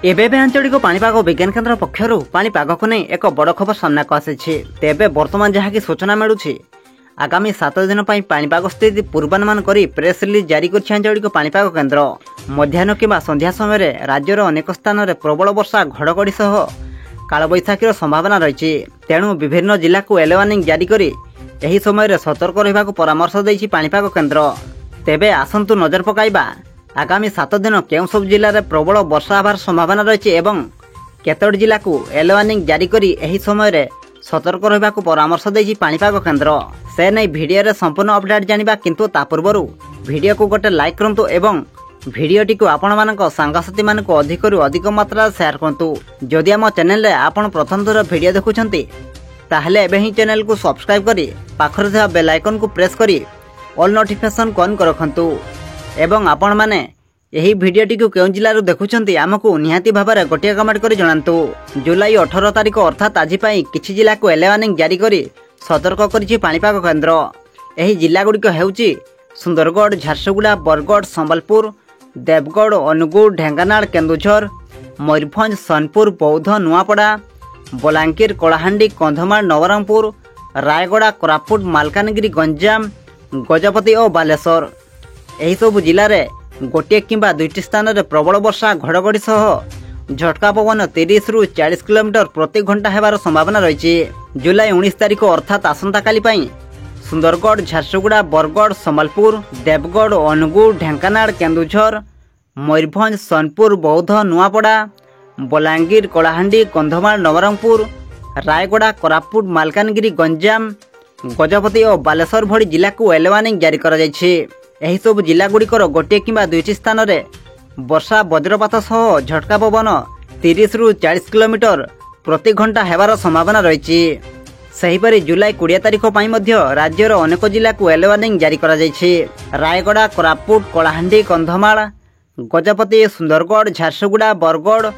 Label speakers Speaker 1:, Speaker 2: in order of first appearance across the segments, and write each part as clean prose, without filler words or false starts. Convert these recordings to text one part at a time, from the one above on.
Speaker 1: एबे आंचलिक पाणीपाग विज्ञान केन्द्र पक्षर पाणीपाग को नहीं एक बड़ खबर सामना को आसी। तेबे वर्तमान जहाँकि सूचना मिलूँ आगामी 7 दिन पाणीपाग स्थिति पूर्वानुमान कर प्रेस रिलीज जारी कर आंचलिक पाणीपाग केन्द्र। मध्याह्न किंवा संध्या समय राज्यर अनेक स्थान में प्रबल वर्षा घड़घड़ी सह कालबैशाखीर संभावना रही। तेणु विभिन्न जिला को येलो वार्निंग जारी कर यही समय सतर्क रहा परामर्श देछि पाणीपाग केन्द्र। तेबे आसंतु नजर पकाइबा आगामी 7 दिन केउं सब जिले में प्रबल वर्षा होबार संभावना रही एवं केतोटी जिला को येलो वार्निंग जारी कर यही समय सतर्क रहा परामर्श देछि पाणीपाग केन्द्र। से नहीं भिडियो रे संपूर्ण अपडेट जानिबा, किंतु ता पूर्व भिडियो को गोटे लाइक करंतु एवं भिडियोटी को आपण मानक सांगसाथी मानक अधिकरू अधिक मात्रा शेयर करंतु। जदि आम चैनल रे आपण प्रथम थर भिडियो देखुछंती ताहले एबे ही चैनल को सब्सक्राइब करी पाखरे थिबा बेल आइकन को प्रेस करी ऑल नोटिफिकेशन को ऑन कर रखंतु। एवं आपण माने यही भिडियोटी को केउं जिल्लारू देखुछंती आमको निहाती भाबरे गोटे कमेंट करी जणांतु। जुलाई 18 तारिख अर्थात आज पई किछि जिला को येलो वार्निंग जारी करी सतर्क करिछि पाणीपाग केन्द्र। एही जिला गुड़िक हेउछि सुंदरगढ़, झारसुगुड़ा, बरगढ़, संबलपुर, देवगढ़, अनुगुल, ढेंकानाल, केन्दुझर, मयूरभंज, सोनपुर, बौद्ध, नुआपड़ा, बलांगीर, कलाहांडी, कंधमाल, नवरंगपुर, रायगड़ा, कोरापुट, मालकानगिरी, गंजाम, गजपति और बालेश्वर। एही सब जिले में गोटे किंबा दुईटी स्थान में प्रबल वर्षा घड़घड़ी सह झटका पवन 30 ରୁ 40 किलोमीटर प्रति घंटा हेबार संभावना रही। जुलाई 19 तारिख अर्थात आसंता काली पई सुंदरगढ़, झारसुगुड़ा, बरगढ़, संबलपुर, देवगढ़, अनुगुल, ढेंकानाल, केन्दुझर, मयूरभंज, सोनपुर, बौद्ध, नुआपड़ा, बलांगीर, कलाहांडी, कंधमाल, नवरंगपुर, रायगड़ा, कोरापुट, मालकानगिरी, गंजाम, गजपति और बालेश्वर भली जिला को येलो वार्निंग जारी करा जायछि। एही सब जिला गुड़िकर गोटे किंबा दुईटी स्थान में वर्षा वज्रपात सह झटका पवन 30 ରୁ 40 किलोमीटर प्रति घंटा हेबार संभावना रही। सेहीपरि जुलाई 20 तारिख पई मध्य राज्यर अनेक जिला को येलो वार्निंग जारी करा जायछि। रायगड़ा, कोरापुट, कलाहांडी, कंधमाल, गजपति, सुंदरगढ़, झारसुगुड़ा, बरगढ़,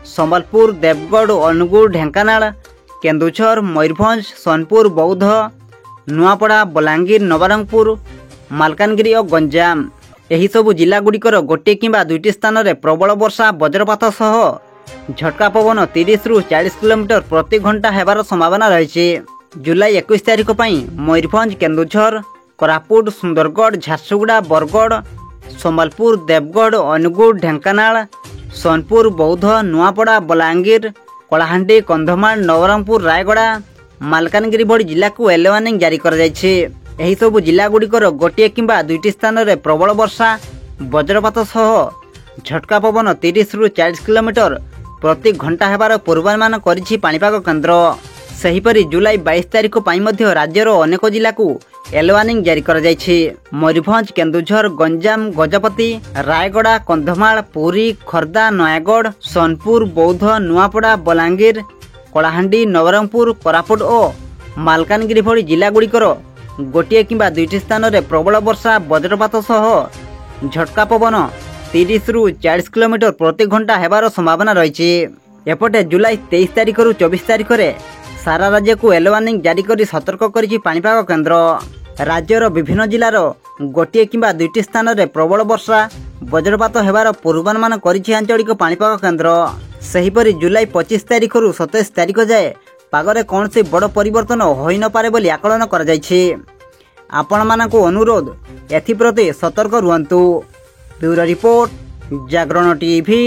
Speaker 1: संबलपुर, देवगढ़, अनुगुल, ढेंकानाल, केन्दुझर, मयूरभंज, सोनपुर, बौद्ध, नुआपड़ा, बलांगीर, नवरंगपुर, मालकानगिरी और गंजाम। एही सबु जिला गुड़िकर गोटे किंबा दुईटी स्थान में प्रबल वर्षा वज्रपात सह झटका पवन 30 ରୁ 40 किलोमीटर प्रति घंटा हेबार संभावना रही। जुलाई 21 तारिख पई मयूरभंज, केन्दुझर, कोरापुट, सुंदरगढ़, झारसुगुड़ा, बरगढ़, संबलपुर, देवगढ़, अनुगुल, ढेंकानाल, सोनपुर, बौद्ध, नुआपड़ा, बलांगीर, कलाहांडी, कंधमाल, नवरंगपुर, रायगड़ा, मालकानगिरी भली जिला को येलो वार्निंग जारी कर जायछि। एही सब जिला गुड़िकर गोटे किंबा दुईटी स्थान में प्रबल वर्षा वज्रपात सह झटका पवन 30 ରୁ 40 किलोमीटर प्रति घंटा हेबार पूर्वानुमान करिछि पाणीपाग केन्द्र। सेहीपरि जुलाई 22 तारिख पई मध्य राज्यर अनेक जिला को येलो वार्निंग जारी कर जायछि। मयूरभंज, केन्दुझर, गंजाम, गजपति, रायगड़ा, कंधमाल, पुरी, खर्दा, नयागढ़, सोनपुर, बौद्ध, नुआपड़ा, बलांगीर, कलाहांडी, नवरंगपुर, कोरापुट और मालकानगिरी भली जिला गुड़िकर गोटे किंबा दुईटी स्थान में प्रबल वर्षा वज्रपात सह झटका पवन 30 ରୁ 40 किलोमीटर प्रति घंटा हेबार संभावना रही। एपटे जुलाई 23 तारिख ରୁ 24 तारिख में सारा राज्य को येलो वार्निंग जारी कर सतर्क करिछि पाणीपाग केन्द्र। राज्यर विभिन्न जिलार गोटे किंबा दुईटी स्थान में प्रबल वर्षा वज्रपात हेबार पूर्वानुमान करिछि आंचलिक पाणीपाग केन्द्र। सेहीपरि जुलाई 25 तारिख ରୁ 27 तारिख जाए पागरे कौन से बड़ परिवर्तन होई न पारे बोली आकलन कर जायछि। आपण मानक अनुरोध एथिप्रति सतर्क रुहंतु। ब्यूरो रिपोर्ट, जागरण टीवी।